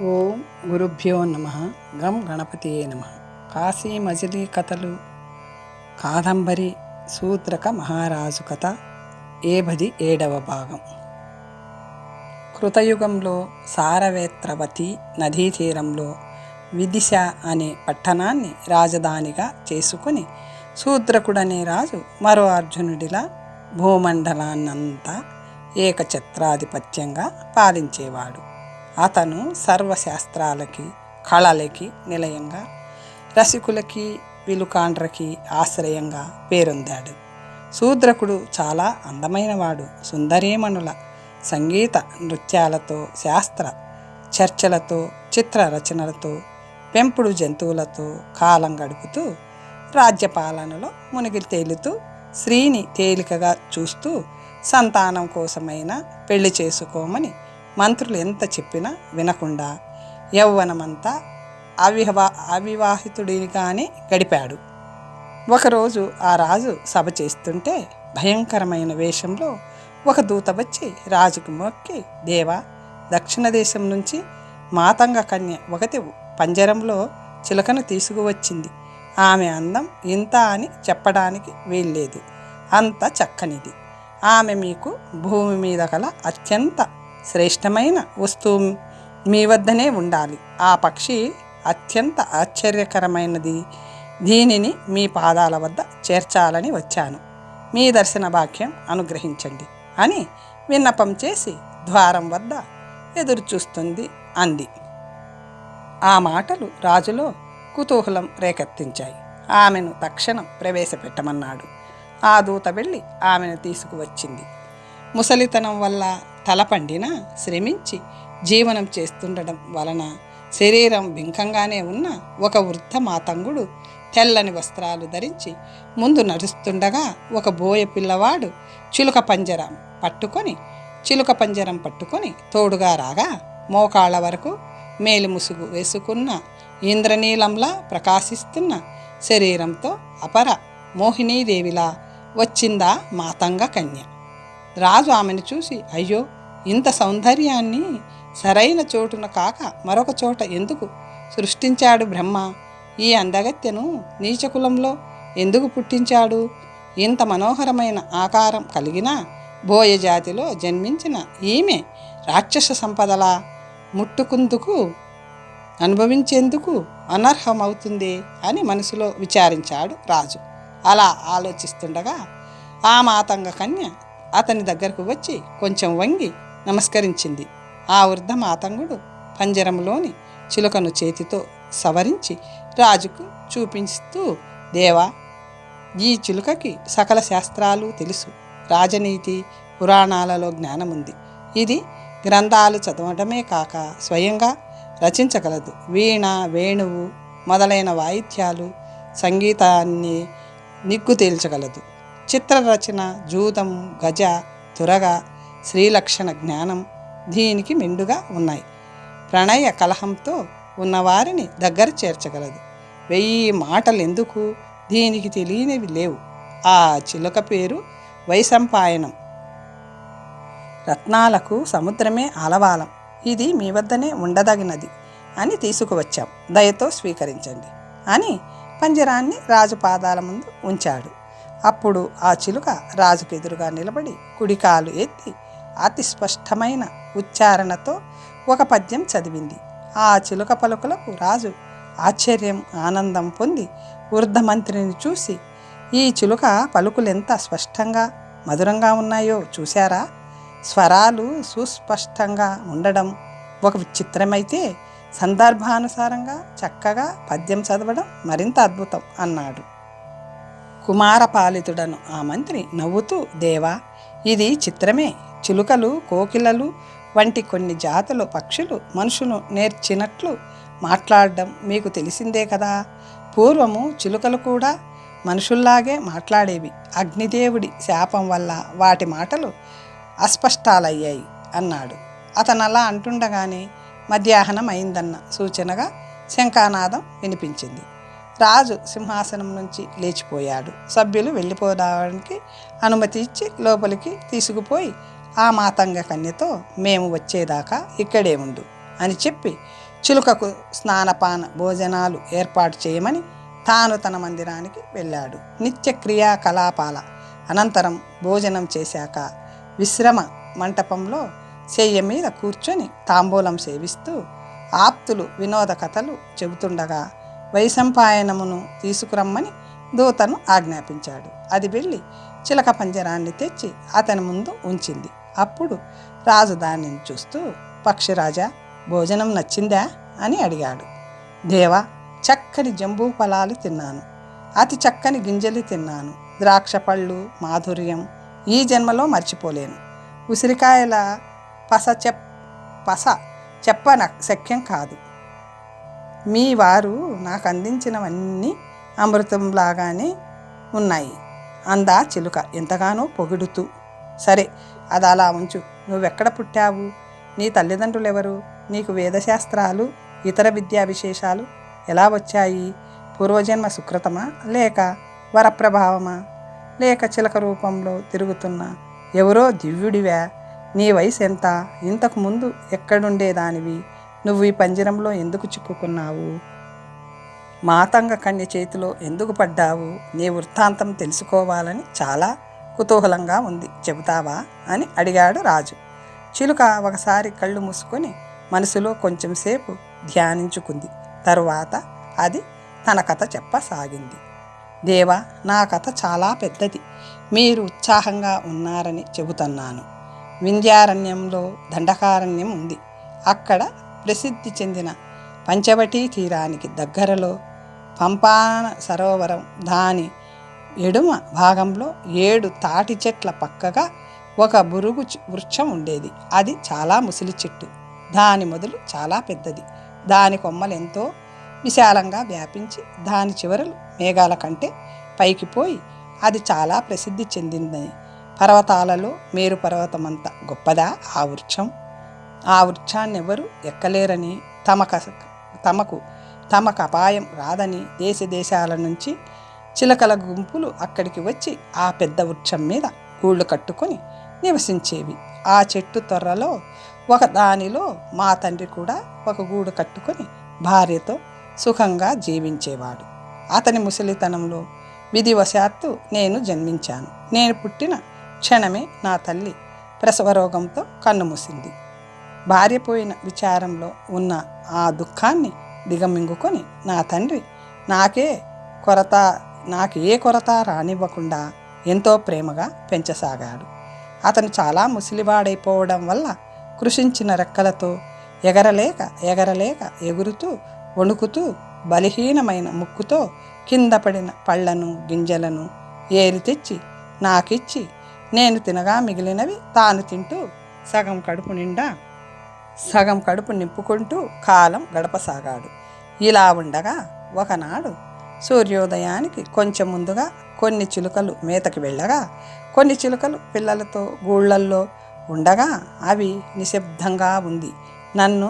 ఓం గురుభ్యో నమ. గం గణపతియే నమ. కాశీ మజిలీ కథలు కాదంబరి శూద్రక మహారాజు కథ 77వ భాగం. కృతయుగంలో సారవేత్రవతి నదీ తీరంలో విదిశ అనే పట్టణాన్ని రాజధానిగా చేసుకుని శూద్రకుడనే రాజు మరో అర్జునుడిలా భూమండలాన్నంతా ఏకఛత్రాధిపత్యంగా పాలించేవాడు. అతను సర్వశాస్త్రాలకి కళలకి నిలయంగా, రసికులకి విలుకాండ్రకి ఆశ్రయంగా పేరొందాడు. శూద్రకుడు చాలా అందమైనవాడు. సుందరీమణుల సంగీత నృత్యాలతో, శాస్త్ర చర్చలతో, చిత్ర రచనలతో, పెంపుడు జంతువులతో కాలం గడుపుతూ రాజ్యపాలనలో మునిగి తేలుతూ, స్త్రీని తేలికగా చూస్తూ సంతానం కోసమైనా పెళ్లి చేసుకోమని మంత్రులు ఎంత చెప్పినా వినకుండా యవ్వనమంతా అవివాహితుడిగానే గడిపాడు. ఒకరోజు ఆ రాజు సభ చేస్తుంటే భయంకరమైన వేషంలో ఒక దూత వచ్చి రాజుకు మొక్కి, దేవా, దక్షిణ దేశం నుంచి మాతంగ కన్య ఒకటి పంజరంలో చిలుకను తీసుకువచ్చింది. ఆమె అందం ఇంత అని చెప్పడానికి వీల్లేదు, అంత చక్కనిది. ఆమె మీకు భూమి మీద గల అత్యంత శ్రేష్టమైన వస్తువు మీ వద్దనే ఉండాలి. ఆ పక్షి అత్యంత ఆశ్చర్యకరమైనది. దీనిని మీ పాదాల వద్ద చేర్చాలని వచ్చాను. మీ దర్శన భాగ్యం అనుగ్రహించండి అని విన్నపం చేసి ద్వారం వద్ద ఎదురు చూస్తుంది అంది. ఆ మాటలు రాజులో కుతూహలం రేకెత్తించాయి. ఆమెను తక్షణం ప్రవేశపెట్టమన్నాడు. ఆ దూత వెళ్ళి ఆమెను తీసుకువచ్చింది. ముసలితనం వల్ల తలపండినా శ్రమించి జీవనం చేస్తుండడం వలన శరీరం బింకంగానే ఉన్న ఒక వృద్ధ మాతంగుడు తెల్లని వస్త్రాలు ధరించి ముందు నడుస్తుండగా ఒక బోయ పిల్లవాడు చిలుక పంజరం పట్టుకొని తోడుగా రాగా, మోకాళ్ళ వరకు మేలిముసుగు వేసుకున్న ఇంద్రనీలంలా ప్రకాశిస్తున్న శరీరంతో అపర మోహినీదేవిలా వచ్చిందా మాతంగ కన్య. రాజు ఆమెను చూసి, అయ్యో, ఇంత సౌందర్యాన్ని సరైన చోటున కాక మరొక చోట ఎందుకు సృష్టించాడు బ్రహ్మ? ఈ అందగత్తెను నీచకులంలో ఎందుకు పుట్టించాడు? ఇంత మనోహరమైన ఆకారం కలిగిన బోయ జాతిలో జన్మించిన ఈమె రాక్షస సంపదలా ముట్టుకుందుకు అనుభవించేందుకు అనర్హమవుతుంది అని మనసులో విచారించాడు రాజు. అలా ఆలోచిస్తుండగా ఆ మాతంగ కన్య అతని దగ్గరకు వచ్చి కొంచెం వంగి నమస్కరించింది. ఆ వృద్ధ మాతంగుడు పంజరంలోని చిలుకను చేతితో సవరించి రాజుకు చూపిస్తూ, దేవా, ఈ చిలుకకి సకల శాస్త్రాలు తెలుసు. రాజనీతి పురాణాలలో జ్ఞానముంది. ఇది గ్రంథాలు చదవడమే కాక స్వయంగా రచించగలదు. వీణ, వేణువు మొదలైన వాయిద్యాలు, సంగీతాన్ని నిగ్గు తేల్చగలదు. చిత్రరచన, జూదం, గజ, తురగ, శ్రీలక్షణ జ్ఞానం దీనికి మెండుగా ఉన్నాయి. ప్రణయ కలహంతో ఉన్నవారిని దగ్గర చేర్చగలదు. 1000 మాటలు ఎందుకు, దీనికి తెలియనివి లేవు. ఆ చిలుక పేరు వైశంపాయనం. రత్నాలకు సముద్రమే ఆలవాలం. ఇది మీ వద్దనే ఉండదగినది అని తీసుకువచ్చాం. దయతో స్వీకరించండి అని పంజరాన్ని రాజు పాదాల ముందు ఉంచాడు. అప్పుడు ఆ చిలుక రాజుకు ఎదురుగా నిలబడి కుడికాలు ఎత్తి అతి స్పష్టమైన ఉచ్చారణతో ఒక పద్యం చదివింది. ఆ చిలుక పలుకులకు రాజు ఆశ్చర్యం, ఆనందం పొంది వృద్ధమంత్రిని చూసి, ఈ చిలుక పలుకులెంత స్పష్టంగా మధురంగా ఉన్నాయో చూశారా? స్వరాలు సుస్పష్టంగా ఉండడం ఒక విచిత్రమైతే సందర్భానుసారంగా చక్కగా పద్యం చదవడం మరింత అద్భుతం అన్నాడు. కుమారపాలితుడను ఆ మంత్రి నవ్వుతూ, దేవా, ఇది చిత్రమే. చిలుకలు, కోకిలలు వంటి కొన్ని జాతుల పక్షులు మనుషులు నేర్చినట్లు మాట్లాడడం మీకు తెలిసిందే కదా. పూర్వము చిలుకలు కూడా మనుషుల్లాగే మాట్లాడేవి. అగ్నిదేవుడి శాపం వల్ల వాటి మాటలు అస్పష్టాలయ్యాయి అన్నాడు. అతను అలా అంటుండగానే మధ్యాహ్నం అయిందన్న సూచనగా శంఖానాదం వినిపించింది. రాజు సింహాసనం నుంచి లేచిపోయాడు. సభ్యులు వెళ్ళిపోవడానికి అనుమతి ఇచ్చి లోపలికి తీసుకుపోయి ఆ మాతంగ కన్యతో, మేము వచ్చేదాకా ఇక్కడే ఉండు అని చెప్పి చిలుకకు స్నానపాన భోజనాలు ఏర్పాటు చేయమని తాను తన మందిరానికి వెళ్ళాడు. నిత్య క్రియాకలాపాల అనంతరం భోజనం చేశాక విశ్రమ మంటపంలో శయ్య మీద కూర్చొని తాంబూలం సేవిస్తూ ఆప్తులు వినోద కథలు చెబుతుండగా వైశంపాయనమును తీసుకురమ్మని దూతను ఆజ్ఞాపించాడు. అది వెళ్ళి చిలక పంజరాన్ని తెచ్చి అతని ముందు ఉంచింది. అప్పుడు రాజు దానిని చూస్తూ, పక్షిరాజా, భోజనం నచ్చిందా అని అడిగాడు. దేవా, చక్కని జంబూ ఫలాలు తిన్నాను, అతి చక్కని గింజలు తిన్నాను, ద్రాక్ష పళ్ళు మాధుర్యం ఈ జన్మలో మర్చిపోలేను. ఉసిరికాయల పస చెప్పన శక్యం కాదు. మీ వారు నాకు అందించినవన్నీ అమృతంలాగానే ఉన్నాయి అందా చిలుక ఎంతగానో పొగుడుతూ. సరే, అది అలా ఉంచు. నువ్వెక్కడ పుట్టావు? నీ తల్లిదండ్రులు ఎవరు? నీకు వేదశాస్త్రాలు ఇతర విద్యా విశేషాలు ఎలా వచ్చాయి? పూర్వజన్మ సుకృతమా, లేక వరప్రభావమా, లేక చిలక రూపంలో తిరుగుతున్న ఎవరో దివ్యుడివా? నీ వయసు ఎంత? ఇంతకు ముందు ఎక్కడుండేదానివి? నువ్వు ఈ పంజరంలో ఎందుకు చిక్కుకున్నావు? మాతంగ కన్య చేతిలో ఎందుకు పడ్డావు? నీ వృత్తాంతం తెలుసుకోవాలని చాలా కుతూహలంగా ఉంది, చెబుతావా అని అడిగాడు రాజు. చిలుక ఒకసారి కళ్ళు మూసుకొని మనసులో కొంచెం సేపు ధ్యానించుకుంది. తరువాత అది తన కథ చెప్పసాగింది. దేవా, నా కథ చాలా పెద్దది. మీరు ఉత్సాహంగా ఉన్నారని చెబుతున్నాను. వింధ్యారణ్యంలో దండకారణ్యం ఉంది. అక్కడ ప్రసిద్ధి చెందిన పంచవటీ తీరానికి దగ్గరలో పంపా సరోవరం, దాని ఎడుమ భాగంలో 7 తాటి చెట్ల పక్కగా ఒక బురుగు వృక్షం ఉండేది. అది చాలా ముసిలి చెట్టు. దాని మొదలు చాలా పెద్దది. దాని కొమ్మలు ఎంతో విశాలంగా వ్యాపించి దాని చివరలు మేఘాల కంటే పైకి పోయి అది చాలా ప్రసిద్ధి చెందిందని. పర్వతాలలో మేరు పర్వతమంత గొప్పదా ఆ వృక్షం? ఆ వృక్షాన్ని ఎవరు ఎక్కలేరని, తమకు అపాయం రాదని దేశ దేశాల నుంచి చిలకల గుంపులు అక్కడికి వచ్చి ఆ పెద్ద వృక్షం మీద గూళ్ళు కట్టుకొని నివసించేవి. ఆ చెట్టు తొర్రలో ఒక దానిలో మా తండ్రి కూడా ఒక గూడు కట్టుకొని భార్యతో సుఖంగా జీవించేవాడు. అతని ముసలితనంలో విధివశాత్తు నేను జన్మించాను. నేను పుట్టిన క్షణమే నా తల్లి ప్రసవరోగంతో కన్నుమూసింది. భార్య పోయిన విచారంలో ఉన్న ఆ దుఃఖాన్ని దిగమింగుకొని నా తండ్రి నాకు ఏ కొరత రానివ్వకుండా ఎంతో ప్రేమగా పెంచసాగాడు. అతను చాలా ముసలివాడైపోవడం వల్ల కృషించిన రెక్కలతో ఎగరలేక ఎగురుతూ వణుకుతూ బలహీనమైన ముక్కుతో కింద పడిన పళ్లను గింజలను ఏరి తెచ్చి నాకిచ్చి నేను తినగా మిగిలినవి తాను తింటూ సగం కడుపు నింపుకుంటూ కాలం గడపసాగాడు. ఇలా ఉండగా ఒకనాడు సూర్యోదయానికి కొంచెం ముందుగా కొన్ని చిలుకలు మేతకి వెళ్ళగా కొన్ని చిలుకలు పిల్లలతో గూళ్ళల్లో ఉండగా అవి నిశ్శబ్దంగా ఉంది. నన్ను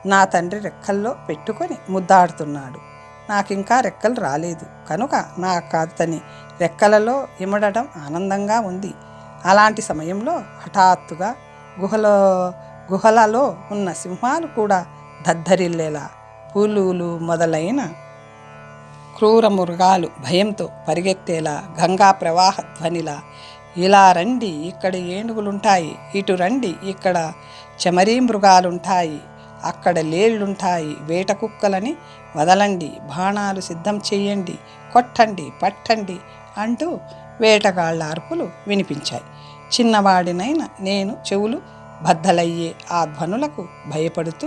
నా తండ్రి రెక్కల్లో పెట్టుకొని ముద్దాడుతున్నాడు. నాకింకా రెక్కలు రాలేదు కనుక నాకు అతని రెక్కలలో ఇమడడం ఆనందంగా ఉంది. అలాంటి సమయంలో హఠాత్తుగా గుహలలో ఉన్న సింహాలు కూడా దద్దరిల్లేలా, పులులు మొదలైన క్రూర మృగాలు భయంతో పరిగెత్తేలా, గంగా ప్రవాహ ధ్వనిలా, ఇలా రండి, ఇక్కడ ఏనుగులుంటాయి, ఇటు రండి, ఇక్కడ చెమరీ మృగాలుంటాయి, అక్కడ లేళ్లుంటాయి, వేట కుక్కలని వదలండి, బాణాలు సిద్ధం చెయ్యండి, కొట్టండి, పట్టండి అంటూ వేటగాళ్ల అరుపులు వినిపించాయి. చిన్నవాడినైన నేను చెవులు బద్దలయ్యే ఆ ధ్వనులకు భయపడుతూ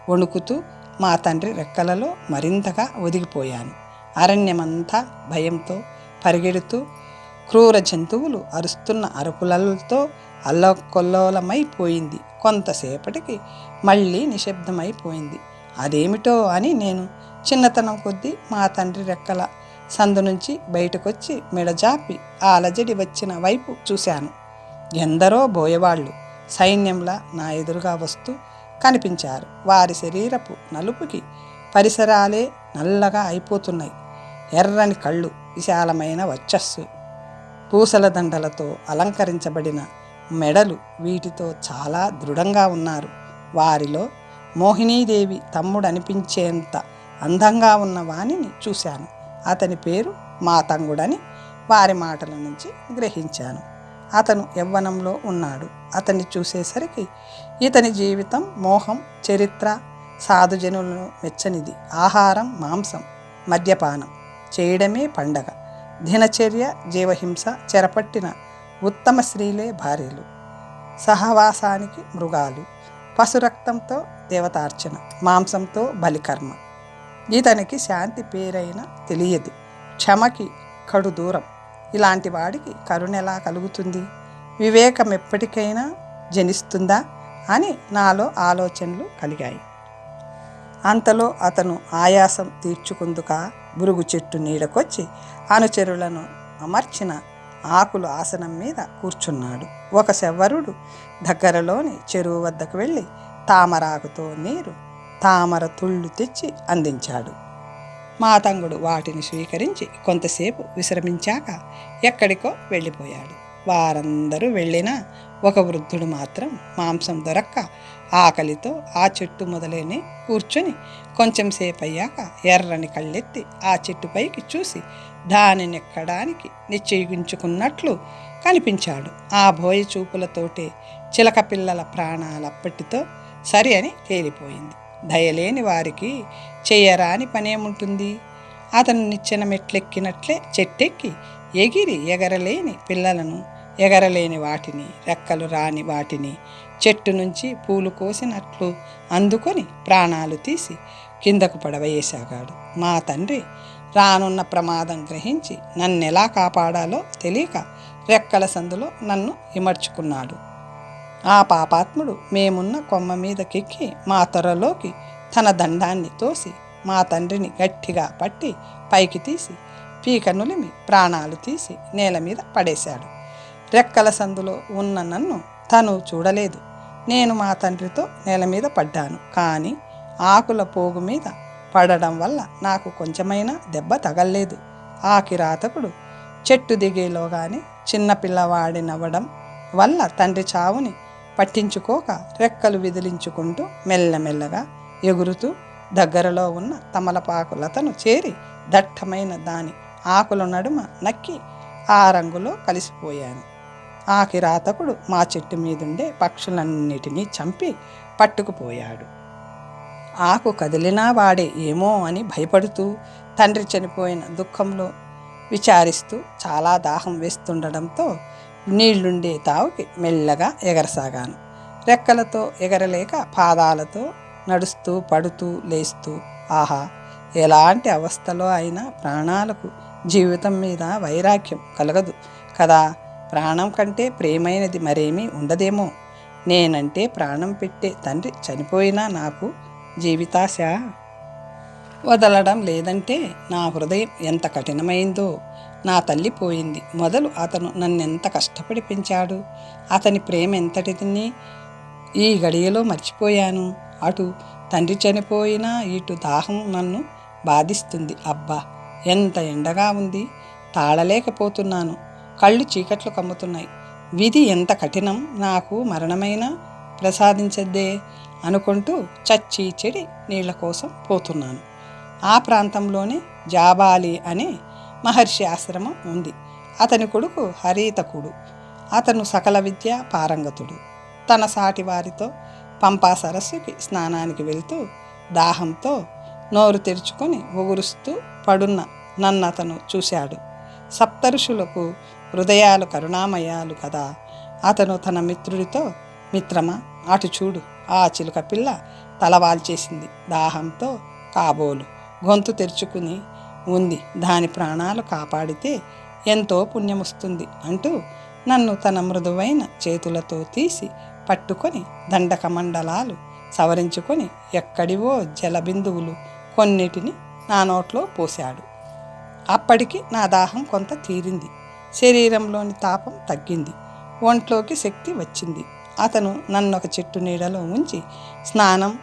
వణుకుతూ మా తండ్రి రెక్కలలో మరింతగా ఒదిగిపోయాను. అరణ్యమంతా భయంతో పరిగెడుతూ క్రూర జంతువులు అరుస్తున్న అరుపులతో అల్లకొల్లోలమైపోయింది. కొంతసేపటికి మళ్ళీ నిశ్శబ్దమైపోయింది. అదేమిటో అని నేను చిన్నతనం కొద్దీ మా తండ్రి రెక్కల సందు నుంచి బయటకొచ్చి మెడజాపి ఆ అలజడి వచ్చిన వైపు చూశాను. ఎందరో బోయవాళ్ళు సైన్యంలా నా ఎదురుగా వస్తూ కనిపించారు. వారి శరీరపు నలుపుకి పరిసరాలే నల్లగా అయిపోతున్నాయి. ఎర్రని కళ్ళు, విశాలమైన వర్చస్సు, పూసల దండలతో అలంకరించబడిన మెడలు, వీటితో చాలా దృఢంగా ఉన్నారు. వారిలో మోహినీదేవి తమ్ముడనిపించేంత అందంగా ఉన్న వాణిని చూశాను. అతని పేరు మాతంగుడని వారి మాటల నుంచి గ్రహించాను. అతను యవ్వనంలో ఉన్నాడు. అతన్ని చూసేసరికి ఇతని జీవితం మోహం, చరిత్ర, సాధుజనులను మెచ్చనిది. ఆహారం, మాంసం, మద్యపానం చేయడమే పండగ. దినచర్య, జీవహింస, చెరపట్టిన ఉత్తమ స్త్రీలే భార్యలు, సహవాసానికి మృగాలు, పశురక్తంతో దేవతార్చన, మాంసంతో బలికర్మ. ఇతనికి శాంతి పేరైనా తెలియదు, క్షమకి కడు దూరం. ఇలాంటి వాడికి కరుణ ఎలా కలుగుతుంది? వివేకం ఎప్పటికైనా జనిస్తుందా అని నాలో ఆలోచనలు కలిగాయి. అంతలో అతను ఆయాసం తీర్చుకుందుక బురుగు చెట్టు నీడకొచ్చి అనుచరులను అమర్చిన ఆకులు ఆసనం మీద కూర్చున్నాడు. ఒక శవ్వరుడు దగ్గరలోని చెరువు వద్దకు వెళ్ళి తామరాకుతో నీరు, తామర తుళ్ళు తెచ్చి అందించాడు. మాతంగుడు వాటిని స్వీకరించి కొంతసేపు విశ్రమించాక ఎక్కడికో వెళ్ళిపోయాడు. వారందరూ వెళ్ళినా ఒక వృద్ధుడు మాత్రం మాంసం దొరక్క ఆకలితో ఆ చెట్టు మొదలేని కూర్చొని కొంచెం సేపు అయ్యాక ఎర్రని కళ్ళెత్తి ఆ చెట్టుపైకి చూసి దానినెక్కడానికి నిశ్చయించుకున్నట్లు కనిపించాడు. ఆ బోయ చూపులతోటే చిలక పిల్లల ప్రాణాలప్పటితో సరి అని తేలిపోయింది. దయలేని వారికి చెయ్యరాని పనేముంటుంది? అతను నిచ్చెన మెట్లెక్కినట్లే చెట్టెక్కి ఎగిరి ఎగరలేని పిల్లలను, ఎగరలేని వాటిని, రెక్కలు రాని వాటిని చెట్టు నుంచి పూలు కోసినట్లు అందుకొని ప్రాణాలు తీసి కిందకు పడవేయసాగాడు. మా తండ్రి రానున్న ప్రమాదం గ్రహించి నన్నెలా కాపాడాలో తెలియక రెక్కల సందులో నన్ను ఇమర్చుకున్నాడు. ఆ పాపాత్ముడు మేమున్న కొమ్మ మీదకెక్కి మా త్వరలోకి తన దండాన్ని తోసి మా తండ్రిని గట్టిగా పట్టి పైకి తీసి పీక నులిమి ప్రాణాలు తీసి నేల మీద పడేశాడు. రెక్కల సందులో ఉన్న నన్ను తను చూడలేదు. నేను మా తండ్రితో నేల మీద పడ్డాను. కానీ ఆకుల పోగు మీద పడడం వల్ల నాకు కొంచెమైనా దెబ్బ తగల్లేదు. ఆ కిరాతకుడు చెట్టు దిగేలోగానే చిన్న పిల్లవాడి నవ్వడం వల్ల తండ్రి చావుని పట్టించుకోక రెక్కలు విదిలించుకుంటూ మెల్లమెల్లగా ఎగురుతూ దగ్గరలో ఉన్న తమలపాకు లతను చేరి దట్టమైన దాని ఆకుల నడుమ నక్కి ఆ రంగులో కలిసిపోయాను. ఆ కిరాతకుడు మా చెట్టు మీదుండే పక్షులన్నిటినీ చంపి పట్టుకుపోయాడు. ఆకు కదిలినా వాడే ఏమో అని భయపడుతూ తండ్రి చనిపోయిన దుఃఖంలో విచారిస్తూ చాలా దాహం వేస్తుండడంతో నీళ్లుండే తావుకి మెల్లగా ఎగరసాగాను. రెక్కలతో ఎగరలేక పాదాలతో నడుస్తూ పడుతూ లేస్తూ, ఆహా, ఎలాంటి అవస్థలో అయినా ప్రాణాలకు జీవితం మీద వైరాగ్యం కలగదు కదా. ప్రాణం కంటే ప్రేమైనది మరేమీ ఉండదేమో. నేనంటే ప్రాణం పెట్టే తండ్రి చనిపోయినా నాకు జీవితాశ వదలడం లేదంటే నా హృదయం ఎంత కఠినమైందో. నా తల్లి పోయింది మొదలు అతను నన్నెంత కష్టపడి పెంచాడు. అతని ప్రేమ ఎంతటిని ఈ గడియలో మర్చిపోయాను. అటు తండ్రి చనిపోయినా ఇటు దాహం నన్ను బాధిస్తుంది. అబ్బా, ఎంత ఎండగా ఉంది, తాళలేకపోతున్నాను. కళ్ళు చీకట్లు కమ్ముతున్నాయి. విధి ఎంత కఠినం, నాకు మరణమైనా ప్రసాదించద్దే అనుకుంటూ చచ్చి చెడి నీళ్ల కోసం పోతున్నాను. ఆ ప్రాంతంలోనే జాబాలి అనే మహర్షి ఆశ్రమం ఉంది. అతని కొడుకు హరితకుడు. అతను సకల విద్య పారంగతుడు. తన సాటి వారితో పంపా సరస్సుకి స్నానానికి వెళ్తూ దాహంతో నోరు తెరుచుకొని ఒగురుస్తూ పడున్న నన్ను అతను చూశాడు. సప్తఋషులకు హృదయాలు కరుణామయాలు కదా. అతను తన మిత్రుడితో, మిత్రమా అటు చూడు, ఆ చిలుక పిల్ల తలవాల్చేసింది. దాహంతో కాబోలు గొంతు తెరుచుకుని ఉంది. దాని ప్రాణాలు కాపాడితే ఎంతో పుణ్యమొస్తుంది అంటూ నన్ను తన మృదువైన చేతులతో తీసి పట్టుకొని దండకమండలాలు సవరించుకొని ఎక్కడివో జలబిందువులు కొన్నిటిని నా నోట్లో పోశాడు. అప్పటికి నా దాహం కొంత తీరింది. శరీరంలోని తాపం తగ్గింది. ఒంట్లోకి శక్తి వచ్చింది. అతను నన్ను ఒక చెట్టు నీడలో ఉంచి స్నానం,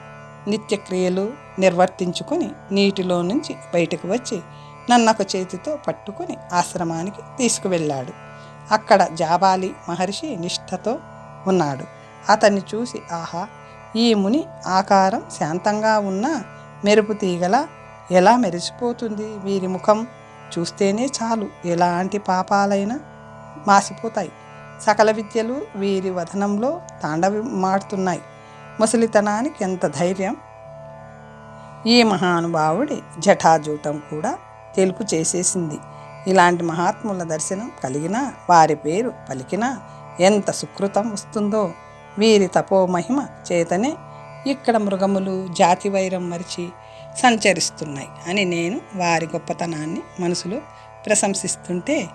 నిత్యక్రియలు నిర్వర్తించుకొని నీటిలో నుంచి బయటకు వచ్చి నన్నొక చేతితో పట్టుకొని ఆశ్రమానికి తీసుకువెళ్ళాడు. అక్కడ జాబాలి మహర్షి నిష్ఠతో ఉన్నాడు. అతన్ని చూసి, ఆహా, ఈ ముని ఆకారం శాంతంగా ఉన్న మెరుపు తీగల ఎలా మెరిసిపోతుంది. వీరి ముఖం చూస్తేనే చాలు ఎలాంటి పాపాలైనా మాసిపోతాయి. సకల విద్యలు వీరి వదనంలో తాండవమాడుతున్నాయి. ముసలితనానికి ఎంత ధైర్యం! ఈ మహానుభావుడి జటాజూటం కూడా తెలుపు చేసేసింది. ఇలాంటి మహాత్ముల దర్శనం కలిగినా వారి పేరు పలికినా ఎంత సుకృతం వస్తుందో. వీరి తపోమహిమ చేతనే ఇక్కడ మృగములు జాతి వైరం మరిచి సంచరిస్తున్నాయి అని నేను వారి గొప్పతనాన్ని మనసులో ప్రశంసిస్తుంటే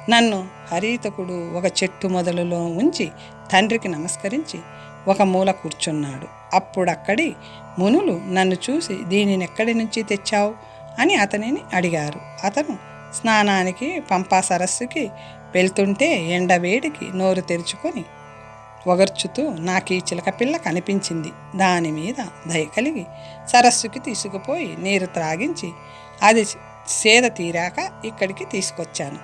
నన్ను హరీతకుడు ఒక చెట్టు మొదలులో ఉంచి తండ్రికి నమస్కరించి ఒక మూల కూర్చున్నాడు. అప్పుడక్కడి మునులు నన్ను చూసి దీనిని ఎక్కడి నుంచి తెచ్చావు అని అతనిని అడిగారు. అతను స్నానానికి పంపా సరస్సుకి వెళ్తుంటే ఎండవేడికి నోరు తెరుచుకొని ఒగర్చుతూ నాకు ఈ చిలకపిల్ల కనిపించింది. దాని మీద దయ కలిగి సరస్సుకి తీసుకుపోయి నీరు త్రాగించి అది సేద తీరాక ఇక్కడికి తీసుకొచ్చాను.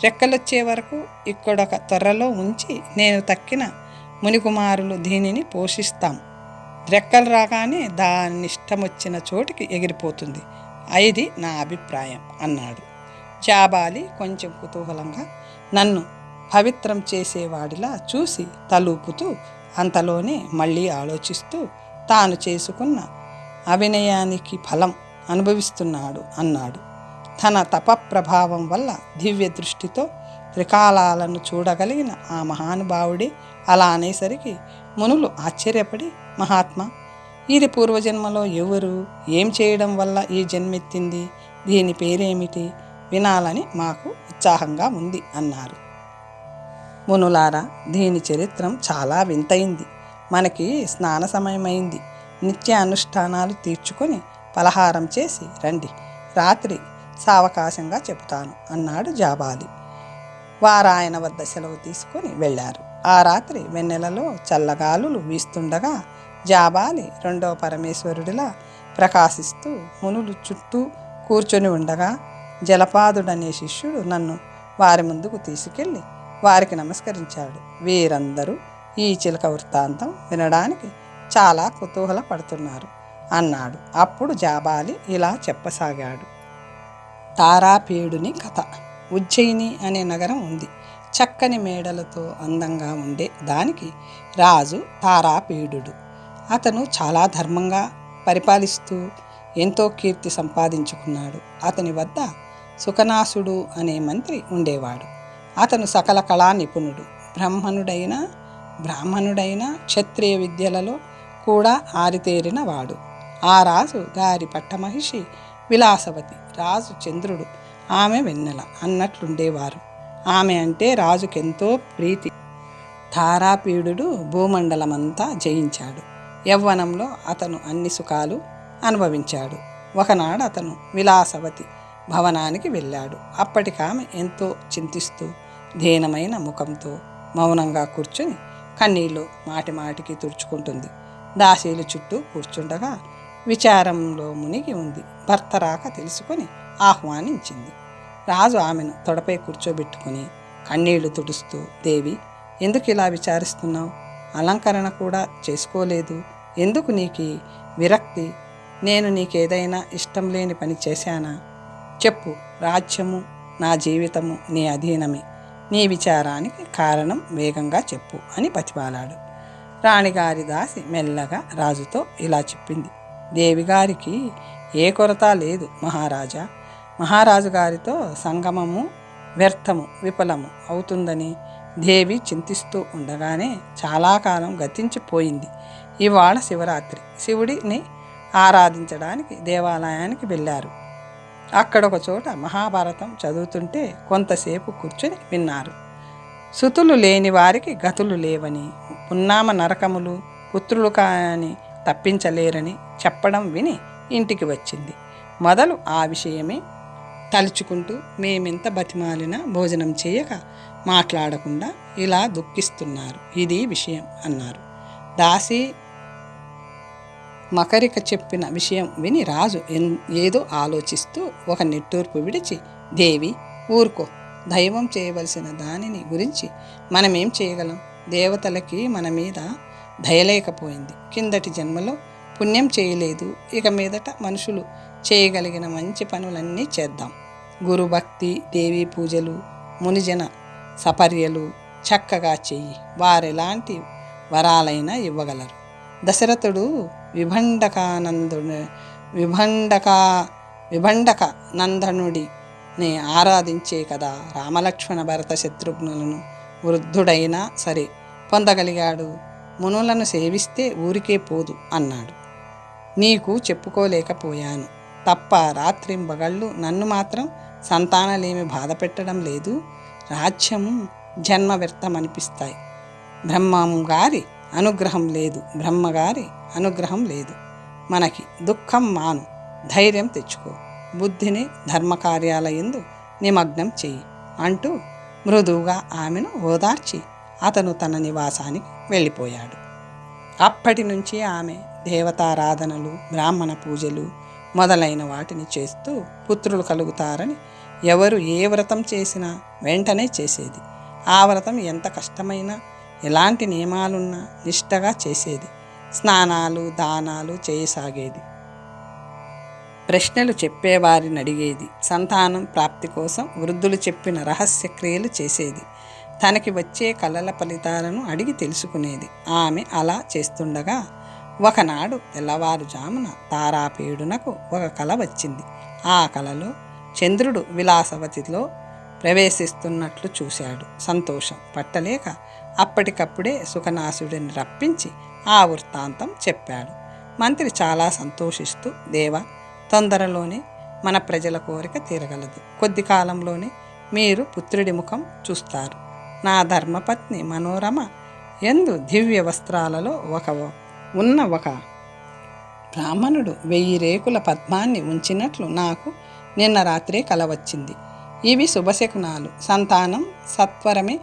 రెక్కలొచ్చే వరకు ఇక్కడొక తొర్రలో ఉంచి నేను తక్కిన మునికుమారులు దీనిని పోషిస్తాం. రెక్కలు రాగానే దాని ఇష్టమొచ్చిన చోటికి ఎగిరిపోతుంది. ఇది నా అభిప్రాయం అన్నాడు. జాబాలి కొంచెం కుతూహలంగా నన్ను పవిత్రం చేసేవాడిలా చూసి తలూపుతూ అంతలోనే మళ్ళీ ఆలోచిస్తూ తాను చేసుకున్న అభినయానికి ఫలం అనుభవిస్తున్నాడు అన్నాడు. తన తప ప్రభావం వల్ల దివ్య దృష్టితో త్రికాలాలను చూడగలిగిన ఆ మహానుభావుడే అలా అనేసరికి మునులు ఆశ్చర్యపడి మహాత్మా, ఇది పూర్వజన్మలో ఎవరు, ఏం చేయడం వల్ల ఈ జన్మెత్తింది, దీని పేరేమిటి, వినాలని మాకు ఉత్సాహంగా ఉంది అన్నారు. మునులారా, దీని చరిత్రం చాలా వింతైంది. మనకి స్నాన సమయమైంది. నిత్య అనుష్ఠానాలు తీర్చుకొని పలహారం చేసి రండి. రాత్రి సావకాశంగా చెబుతాను అన్నాడు జాబాలి. వారాయన వద్ద సెలవు తీసుకొని వెళ్ళారు. ఆ రాత్రి వెన్నెలలో చల్లగాలులు వీస్తుండగా జాబాలి రెండవ పరమేశ్వరుడిలా ప్రకాశిస్తూ మునులు చుట్టూ కూర్చొని ఉండగా జలపాదుడనే శిష్యుడు నన్ను వారి ముందుకు తీసుకెళ్ళి వారికి నమస్కరించాడు. వీరందరూ ఈ చిలక వృత్తాంతం వినడానికి చాలా కుతూహల పడుతున్నారు అన్నాడు. అప్పుడు జాబాలి ఇలా చెప్పసాగాడు. తారాపీడుని కథ. ఉజ్జయిని అనే నగరం ఉంది. చక్కని మేడలతో అందంగా ఉండే దానికి రాజు తారాపీడు. అతను చాలా ధర్మంగా పరిపాలిస్తూ ఎంతో కీర్తి సంపాదించుకున్నాడు. అతని వద్ద సుకనాసుడు అనే మంత్రి ఉండేవాడు. అతను సకల కళా నిపుణుడు. బ్రాహ్మణుడైన క్షత్రియ విద్యలలో కూడా ఆరితేరిన వాడు. ఆ రాజు గారి పట్టమహిషి విలాసవతి, రాజు చంద్రుడు, ఆమె వెన్నెల అన్నట్లుండేవారు. ఆమె అంటే రాజుకెంతో ప్రీతి. తారాపీడు భూమండలమంతా జయించాడు. యవ్వనంలో అతను అన్ని సుఖాలు అనుభవించాడు. ఒకనాడు అతను విలాసవతి భవనానికి వెళ్ళాడు. అప్పటికామె ఎంతో చింతిస్తూ దీనమైన ముఖంతో మౌనంగా కూర్చుని కన్నీళ్లు మాటిమాటికి తుడుచుకుంటుంది. దాసీలు చుట్టూ కూర్చుండగా విచారంలో మునిగి ఉంది. భర్త రాక తెలుసుకొని ఆహ్వానించింది. రాజు ఆమెను తొడపై కూర్చోబెట్టుకుని కన్నీళ్లు తుడుస్తూ, దేవి, ఎందుకు ఇలా విచారిస్తున్నావు? అలంకరణ కూడా చేసుకోలేదు. ఎందుకు నీకు విరక్తి? నేను నీకేదైనా ఇష్టం లేని పని చేశానా? చెప్పు. రాజ్యము, నా జీవితము నీ అధీనమే. నీ విచారానికి కారణం వేగంగా చెప్పు అని బతిమాలాడు. రాణిగారి దాసి మెల్లగా రాజుతో ఇలా చెప్పింది. దేవిగారికి ఏ కొరత లేదు మహారాజా. మహారాజు గారితో సంగమము వ్యర్థము విఫలము అవుతుందని దేవి చింతిస్తూ ఉండగానే చాలా కాలం గతించిపోయింది. ఇవాళ శివరాత్రి. శివుడిని ఆరాధించడానికి దేవాలయానికి వెళ్ళారు. అక్కడొక చోట మహాభారతం చదువుతుంటే కొంతసేపు కూర్చొని విన్నారు. సుతులు లేని వారికి గతులు లేవని, పున్నామ నరకములు పుత్రులు కాని తప్పించలేరని చెప్పడం విని ఇంటికి వచ్చింది. మొదలు ఆ విషయమే తలుచుకుంటూ మేమెంత బతిమాలినా భోజనం చేయక మాట్లాడకుండా ఇలా దుఃఖిస్తున్నారు. ఇది విషయం అన్నారు. దాసి మకరిక చెప్పిన విషయం విని రాజు ఏదో ఆలోచిస్తూ ఒక నిట్టూర్పు విడిచి, దేవి, ఊరుకో. దైవం చేయవలసిన దానిని గురించి మనమేం చేయగలం? దేవతలకి మన మీద దయలేకపోయింది. కిందటి జన్మలో పుణ్యం చేయలేదు, ఇక మీదట మనుషులు చేయగలిగిన మంచి పనులన్నీ చేద్దాం. గురుభక్తి, దేవీ పూజలు, మునిజన సపర్యలు చక్కగా చెయ్యి, వారెలాంటి వరాలైనా ఇవ్వగలరు. దశరథుడు విభండకానందుడు విభండక నందనుడిని ఆరాధించే కదా రామలక్ష్మణ భరత శత్రుఘ్నులను వృద్ధుడైనా సరే పొందగలిగాడు. మునులను సేవిస్తే ఊరికే పోదు అన్నాడు. నీకు చెప్పుకోలేకపోయాను తప్ప రాత్రింబగళ్ళు నన్ను మాత్రం సంతానలేమి బాధ పెట్టడం లేదు. రాజ్యం జన్మ వ్యర్థమనిపిస్తాయి. బ్రహ్మగారి అనుగ్రహం లేదు. మనకి దుఃఖం మాను, ధైర్యం తెచ్చుకో, బుద్ధిని ధర్మకార్యాల యందు నిమగ్నం చెయ్యి అంటూ మృదువుగా ఆమెను ఓదార్చి అతను తన నివాసానికి వెళ్ళిపోయాడు. అప్పటి నుంచి ఆమె దేవతారాధనలు, బ్రాహ్మణ పూజలు మొదలైన వాటిని చేస్తూ పుత్రులు కలుగుతారని ఎవరు ఏ వ్రతం చేసినా వెంటనే చేసేది. ఆ వ్రతం ఎంత కష్టమైనా, ఎలాంటి నియమాలున్నా నిష్టగా చేసేది. స్నానాలు, దానాలు చేయసాగేది. ప్రశ్నలు చెప్పేవారిని అడిగేది. సంతానం ప్రాప్తి కోసం వృద్ధులు చెప్పిన రహస్య క్రియలు చేసేది. తనకి వచ్చే కళల ఫలితాలను అడిగి తెలుసుకునేది. ఆమె అలా చేస్తుండగా ఒకనాడు తెల్లవారుజామున తారాపీడునకు ఒక కల వచ్చింది. ఆ కలలో చంద్రుడు విలాసవతిలో ప్రవేశిస్తున్నట్లు చూశాడు. సంతోషం పట్టలేక అప్పటికప్పుడే సుఖనాసుడిని రప్పించి ఆ వృత్తాంతం చెప్పాడు. మంత్రి చాలా సంతోషిస్తూ, దేవా, తొందరలోనే మన ప్రజల కోరిక తీరగలదు. కొద్ది కాలంలోనే మీరు పుత్రుడి ముఖం చూస్తారు. నా ధర్మపత్ని మనోరమ ఎందు దివ్య వస్త్రాలలో ఒక బ్రాహ్మణుడు 1000 రేకుల పద్మాన్ని ఉంచినట్లు నాకు నిన్న రాత్రే కల వచ్చింది. ఇవి శుభశకునాలు. సంతానం సత్వరమే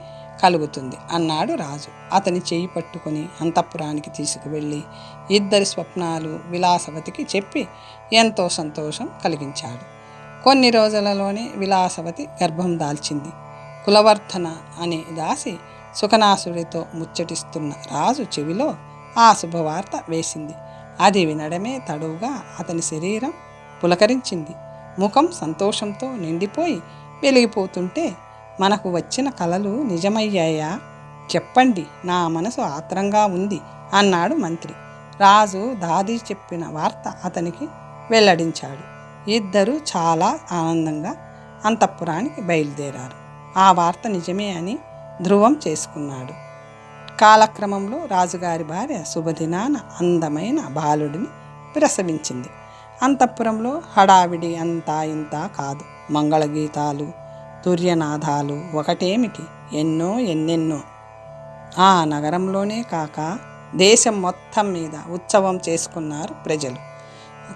కలుగుతుంది అన్నాడు రాజు. అతని చేయి పట్టుకుని అంతఃపురానికి తీసుకువెళ్ళి ఇద్దరి స్వప్నాలు విలాసవతికి చెప్పి ఎంతో సంతోషం కలిగించాడు. కొన్ని రోజులలోనే విలాసవతి గర్భం దాల్చింది. కులవర్ధన అనే దాసి సుఖనాసుడితో ముచ్చటిస్తున్న రాజు చెవిలో ఆ శుభవార్త వేసింది. అది వినడమే తడువుగా అతని శరీరం పులకరించింది. ముఖం సంతోషంతో నిండిపోయి వెలిగిపోతుంటే, మనకు వచ్చిన కలలు నిజమయ్యాయా? చెప్పండి, నా మనసు ఆత్రంగా ఉంది అన్నాడు మంత్రి. రాజు దాది చెప్పిన వార్త అతనికి వెల్లడించాడు. ఇద్దరూ చాలా ఆనందంగా అంతఃపురానికి బయలుదేరారు. ఆ వార్త నిజమే అని ధృవం చేసుకున్నాడు. కాలక్రమంలో రాజుగారి భార్య శుభదినాన అందమైన బాలుడిని ప్రసవించింది. అంతఃపురంలో హడావిడి అంతా ఇంతా కాదు. మంగళగీతాలు, తుర్యనాదాలు ఒకటేమిటి, ఎన్నెన్నో. ఆ నగరంలోనే కాక దేశం మొత్తం మీద ఉత్సవం చేసుకున్నారు ప్రజలు.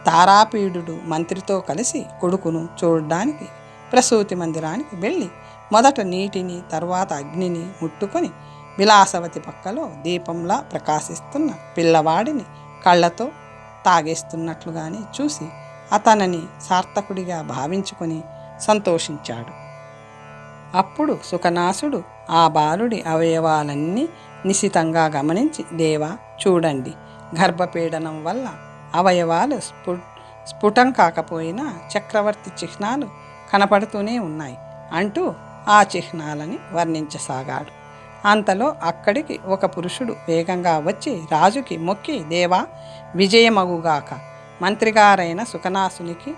తారాపీడుడు మంత్రితో కలిసి కొడుకును చూడడానికి ప్రసూతి మందిరానికి వెళ్ళి మొదట నీటిని, తర్వాత అగ్నిని ముట్టుకొని విలాసవతి పక్కలో దీపంలా ప్రకాశిస్తున్న పిల్లవాడిని కళ్ళతో తాగేస్తున్నట్లుగానే చూసి అతనిని సార్థకుడిగా భావించుకొని సంతోషించాడు. అప్పుడు సుఖనాసుడు ఆ బాలుడి అవయవాలన్నీ నిశితంగా గమనించి, దేవా, చూడండి, గర్భపీడనం వల్ల అవయవాలు స్ఫుటం కాకపోయినా చక్రవర్తి చిహ్నాలు కనపడుతూనే ఉన్నాయి అంటూ ఆ చిహ్నాలని వర్ణించసాగాడు. అంతలో అక్కడికి ఒక పురుషుడు వేగంగా వచ్చి రాజుకి మొక్కి, దేవా, విజయమగుగాక, మంత్రిగారైన సుఖనాసునికి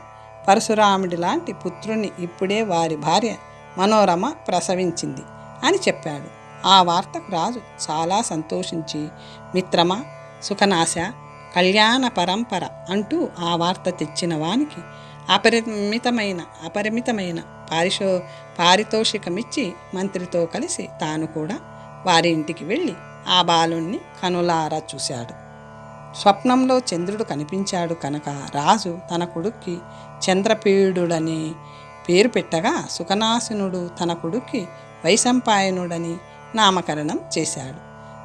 పరశురాముడి లాంటి పుత్రుణ్ణి ఇప్పుడే వారి భార్య మనోరమ ప్రసవించింది అని చెప్పాడు. ఆ వార్తకు రాజు చాలా సంతోషించి, మిత్రమా, సుఖనాశ, కళ్యాణ పరంపర అంటూ ఆ వార్త తెచ్చిన వానికి అపరిమితమైన పారితోషికమిచ్చి మంత్రితో కలిసి తాను కూడా వారి ఇంటికి వెళ్ళి ఆ బాలుణ్ణి కనులారా చూశాడు. స్వప్నంలో చంద్రుడు కనిపించాడు కనుక రాజు తన కొడుక్కి చంద్రపీడుడని పేరు పెట్టగా, సుఖనాశనుడు తన కొడుక్కి వైశంపాయనుడని నామకరణం చేశాడు.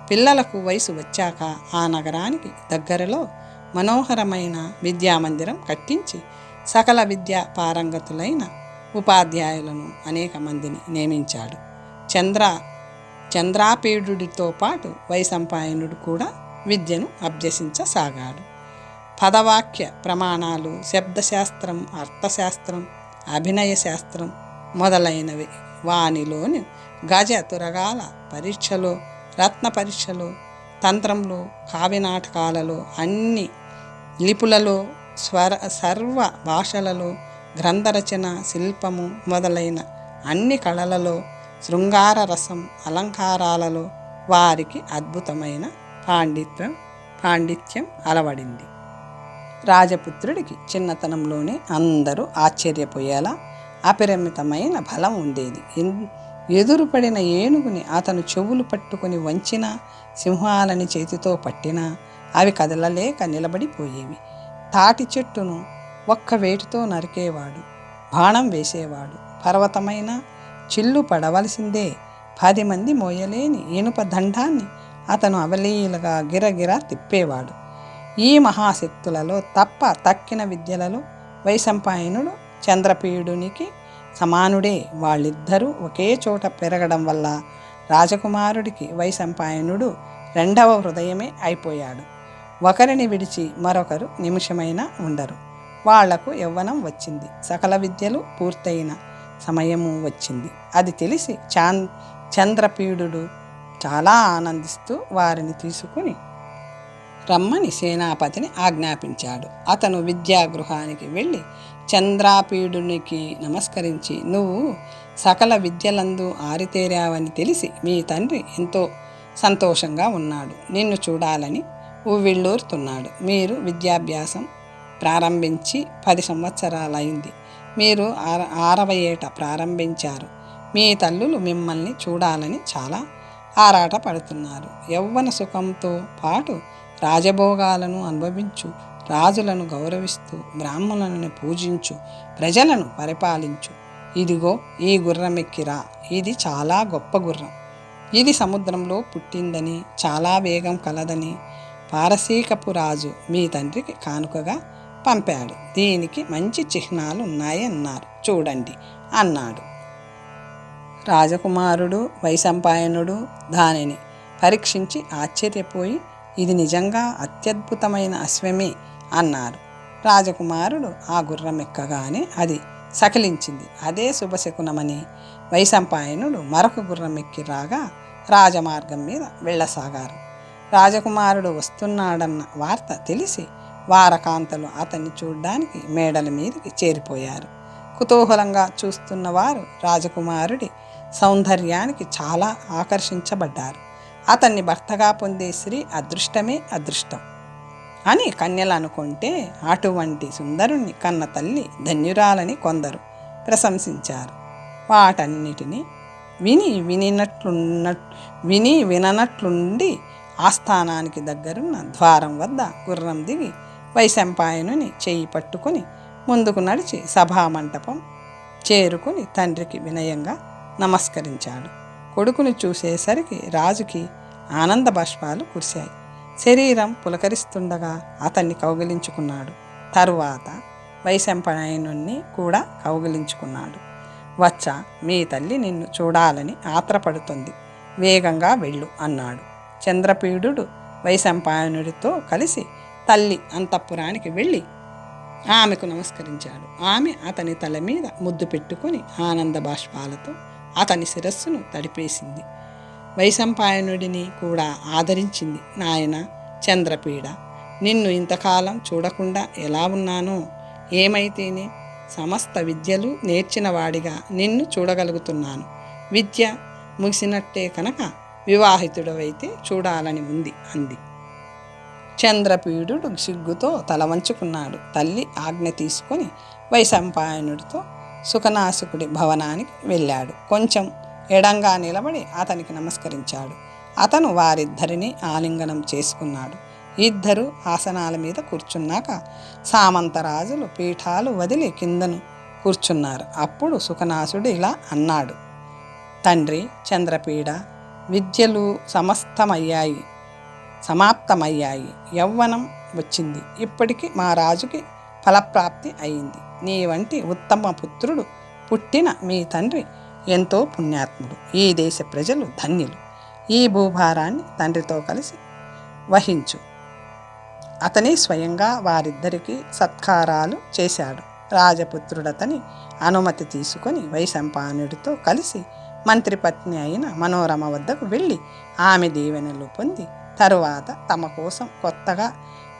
పిల్లలకు వయసు వచ్చాక ఆ నగరానికి దగ్గరలో మనోహరమైన విద్యామందిరం కట్టించి సకల విద్యా పారంగతులైన ఉపాధ్యాయులను అనేక మందిని నియమించాడు. చంద్రాపీడుడితో పాటు వైశంపాయనుడు కూడా విద్యను అభ్యసించసాగాడు. పదవాక్య ప్రమాణాలు, శబ్దశాస్త్రం, అర్థశాస్త్రం, అభినయ శాస్త్రం మొదలైనవి వానిలోని గజ తురగాల పరీక్షలో, రత్న పరీక్షలో, తంత్రంలో, కావ్యనాటకాలలో, అన్ని లిపులలో, సర్వ భాషలలో, గ్రంథరచన, శిల్పము మొదలైన అన్ని కళలలో, శృంగార రసం, అలంకారాలలో వారికి అద్భుతమైన పాండిత్యం అలవడింది. రాజపుత్రుడికి చిన్నతనంలోనే అందరూ ఆశ్చర్యపోయేలా అపరిమితమైన బలం ఉండేది. ఎదురుపడిన ఏనుగుని అతను చెవులు పట్టుకుని వంచినా, సింహాలని చేతితో పట్టినా అవి కదలలేక నిలబడిపోయేవి. తాటి చెట్టును ఒక్క వేటితో నరికేవాడు, బాణం వేసేవాడు. పర్వతమైన చిల్లు పడవలసిందే. 10 మంది మోయలేని ఇనుప దండాన్ని అతను అవలీలగా గిరగిరా తిప్పేవాడు. ఈ మహాశక్తులలో తక్కిన విద్యలలో వైశంపాయనుడు చంద్రపీడునికి సమానుడే. వాళ్ళిద్దరూ ఒకే చోట పెరగడం వల్ల రాజకుమారుడికి వైశంపాయనుడు 2వ హృదయమే అయిపోయాడు. ఒకరిని విడిచి మరొకరు నిమిషమైనా ఉండరు. వాళ్లకు యవ్వనం వచ్చింది, సకల విద్యలు పూర్తయిన సమయము వచ్చింది. అది తెలిసి చంద్రపీడు చాలా ఆనందిస్తూ వారిని తీసుకుని రమ్మని సేనాపతిని ఆజ్ఞాపించాడు. అతను విద్యాగృహానికి వెళ్ళి చంద్రపీడునికి నమస్కరించి, నువ్వు సకల విద్యలందు ఆరితేరావని తెలిసి మీ తండ్రి ఎంతో సంతోషంగా ఉన్నాడు. నిన్ను చూడాలని ఉవ్విళ్ళూరుతున్నాడు. మీరు విద్యాభ్యాసం ప్రారంభించి 10 సంవత్సరాలైంది. మీరు 6వ ఏట ప్రారంభించారు. మీ తల్లులు మిమ్మల్ని చూడాలని చాలా ఆరాట పడుతున్నారు. యవ్వన సుఖంతో పాటు రాజభోగాలను అనుభవించు, రాజులను గౌరవిస్తూ బ్రాహ్మణులను పూజించు, ప్రజలను పరిపాలించు. ఇదిగో ఈ గుర్రమెక్కిరా. ఇది చాలా గొప్ప గుర్రం. ఇది సముద్రంలో పుట్టిందని, చాలా వేగం కలదని పారసీకపు రాజు మీ తండ్రికి కానుకగా పంపాడు. దీనికి మంచి చిహ్నాలు ఉన్నాయన్నారు, చూడండి అన్నాడు. రాజకుమారుడు వైశంపాయనుడు దానిని పరీక్షించి ఆశ్చర్యపోయి, ఇది నిజంగా అత్యద్భుతమైన అశ్వమే అన్నారు. రాజకుమారుడు ఆ గుర్రం ఎక్కగానే అది సకిలించింది. అదే శుభశకునమని వైశంపాయనుడు మరొక గుర్రం ఎక్కి రాగా రాజమార్గం మీద వెళ్ళసాగారు. రాజకుమారుడు వస్తున్నాడన్న వార్త తెలిసి వారకాంతలు అతన్ని చూడ్డానికి మేడల మీదకి చేరిపోయారు. కుతూహలంగా చూస్తున్న వారు రాజకుమారుడి సౌందర్యానికి చాలా ఆకర్షించబడ్డారు. అతన్ని భర్తగా పొందే స్త్రీ అదృష్టమే అదృష్టం అని కన్యలు అనుకుంటే, అటువంటి సుందరుణ్ణి కన్న తల్లి ధన్యురాలని కొందరు ప్రశంసించారు. వాటన్నిటినీ విననట్లుండి ఆస్థానానికి దగ్గరున్న ద్వారం వద్ద గుర్రం దిగి వైశంపాయనుని చెయ్యి పట్టుకుని ముందుకు నడిచి సభామంటపం చేరుకుని తండ్రికి వినయంగా నమస్కరించాడు. కొడుకుని చూసేసరికి రాజుకి ఆనంద బాష్పాలు కురిశాయి. శరీరం పులకరిస్తుండగా అతన్ని కౌగిలించుకున్నాడు. తరువాత వైశంపాయనుణ్ణి కూడా కౌగిలించుకున్నాడు. వచ్చ, మీ తల్లి నిన్ను చూడాలని ఆత్రపడుతుంది, వేగంగా వెళ్ళు అన్నాడు. చంద్రపీడు వైశంపాయనుడితో కలిసి తల్లి అంతఃపురానికి వెళ్ళి ఆమెకు నమస్కరించాడు. ఆమె అతని తల మీద ముద్దు పెట్టుకుని ఆనంద బాష్పాలతో అతని శిరస్సును తడిపేసింది. వైశంపాయనుడిని కూడా ఆదరించింది. నాయన చంద్రపీడ, నిన్ను ఇంతకాలం చూడకుండా ఎలా ఉన్నానో, ఏమైతేనే సమస్త విద్యలు నేర్చిన వాడిగా నిన్ను చూడగలుగుతున్నాను. విద్య ముగిసినట్టే కనుక వివాహితుడవైతే చూడాలని ఉంది అంది. చంద్రపీడు సిగ్గుతో తల వంచుకున్నాడు. తల్లి ఆజ్ఞ తీసుకొని వైశంపాయనుడితో సుఖనాశకుడి భవనానికి వెళ్ళాడు. కొంచెం ఎడంగా నిలబడి అతనికి నమస్కరించాడు. అతను వారిద్దరిని ఆలింగనం చేసుకున్నాడు. ఇద్దరు ఆసనాల మీద కూర్చున్నాక సామంతరాజులు పీఠాలు వదిలి కిందను కూర్చున్నారు. అప్పుడు సుఖనాసుడు ఇలా అన్నాడు. తండ్రి చంద్రపీడ, విద్యలు సమాప్తమయ్యాయి. యవ్వనం వచ్చింది. ఇప్పటికి మా రాజుకి ఫలప్రాప్తి అయింది. నీ వంటి ఉత్తమ పుత్రుడు పుట్టిన మీ తండ్రి ఎంతో పుణ్యాత్ముడు. ఈ దేశ ప్రజలు ధన్యులు. ఈ భూభారాన్ని తండ్రితో కలిసి వహించు. అతని స్వయంగా వారిద్దరికీ సత్కారాలు చేశాడు. రాజపుత్రుడతని అనుమతి తీసుకొని వైశంపాయనుడితో కలిసి మంత్రిపత్ని అయిన మనోరమ వద్దకు వెళ్ళి ఆమె దీవెనలు పొంది తరువాత తమ కోసం కొత్తగా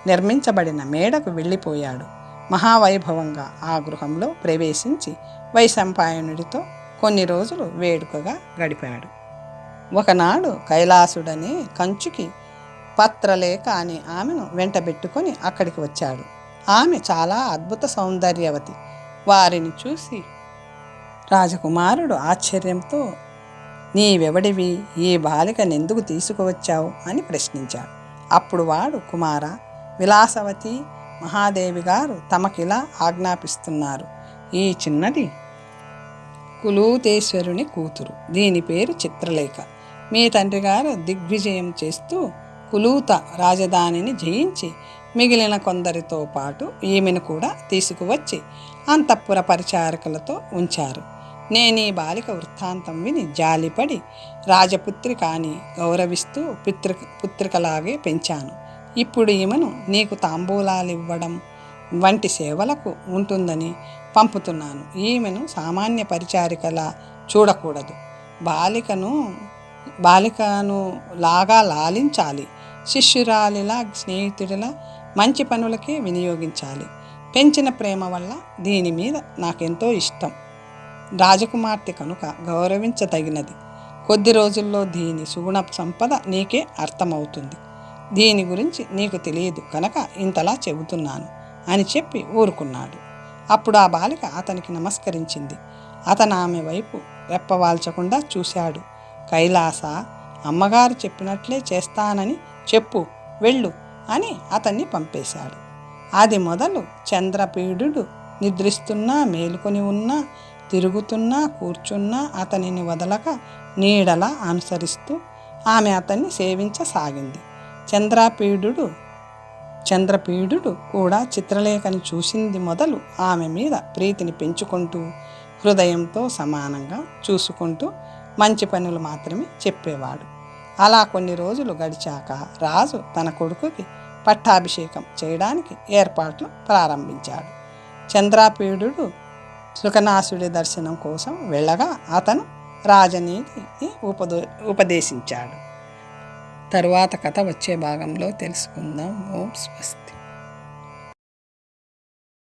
నిర్మించబడిన మేడకు వెళ్ళిపోయాడు. మహావైభవంగా ఆ గృహంలో ప్రవేశించి వైశంపాయనుడితో కొన్ని రోజులు వేడుకగా గడిపాడు. ఒకనాడు కైలాసుడనే కంచుకి పత్రలేఖ అనే ఆమెను వెంటబెట్టుకొని అక్కడికి వచ్చాడు. ఆమె చాలా అద్భుత సౌందర్యవతి. వారిని చూసి రాజకుమారుడు ఆశ్చర్యంతో, నీవెవడివి, ఈ బాలికనెందుకు తీసుకువచ్చావు అని ప్రశ్నించాడు. అప్పుడు వాడు, కుమార, విలాసవతి మహాదేవి గారు తమకిలా ఆజ్ఞాపిస్తున్నారు. ఈ చిన్నది కులూతేశ్వరుని కూతురు. దీని పేరు చిత్రలేఖ. మీ తండ్రి గారు దిగ్విజయం చేస్తూ కులూత రాజధానిని జయించి మిగిలిన కొందరితో పాటు ఈమెను కూడా తీసుకువచ్చి అంతఃపుర పరిచారకులతో ఉంచారు. నేను ఈ బాలిక వృత్తాంతం విని జాలిపడి రాజపుత్రిక అని గౌరవిస్తూ పుత్రికలాగే పెంచాను. ఇప్పుడు ఈమెను నీకు తాంబూలాలివ్వడం వంటి సేవలకు ఉంటుందని పంపుతున్నాను. ఈమెను సామాన్య పరిచారికలా చూడకూడదు. బాలికను లాగా లాలించాలి. శిష్యురాలిలా, స్నేహితుడిలా మంచి పనులకే వినియోగించాలి. పెంచిన ప్రేమ వల్ల దీని మీద నాకెంతో ఇష్టం. రాజకుమార్తె కనుక గౌరవించదగినది. కొద్ది రోజుల్లో దీని సుగుణ సంపద నీకే అర్థమవుతుంది. దీని గురించి నీకు తెలియదు కనుక ఇంతలా చెబుతున్నాను అని చెప్పి ఊరుకున్నాడు. అప్పుడు ఆ బాలిక అతనికి నమస్కరించింది. అతను ఆమె వైపు రెప్పవాల్చకుండా చూశాడు. కైలాస, అమ్మగారు చెప్పినట్లే చేస్తానని చెప్పు, వెళ్ళు అని అతన్ని పంపేశాడు. అది మొదలు చంద్రపీడుడు నిద్రిస్తున్నా, మేలుకొని ఉన్నా, తిరుగుతున్నా, కూర్చున్నా అతనిని వదలక నీడలా అనుసరిస్తూ ఆమె అతన్ని సేవించసాగింది. చంద్రపీడుడు కూడా చిత్రలేఖని చూసింది మొదలు ఆమె మీద ప్రీతిని పెంచుకుంటూ, హృదయంతో సమానంగా చూసుకుంటూ మంచి పనులు మాత్రమే చెప్పేవాడు. అలా కొన్ని రోజులు గడిచాక రాజు తన కొడుకుకి పట్టాభిషేకం చేయడానికి ఏర్పాట్లు ప్రారంభించాడు. చంద్రపీడుడు సుఖనాసుడి దర్శనం కోసం వెళ్ళగా అతను రాజనీతిని ఉపదేశించాడు. తరువాత కథ వచ్చే భాగంలో తెలుసుకుందాం. ఓం స్వస్తి.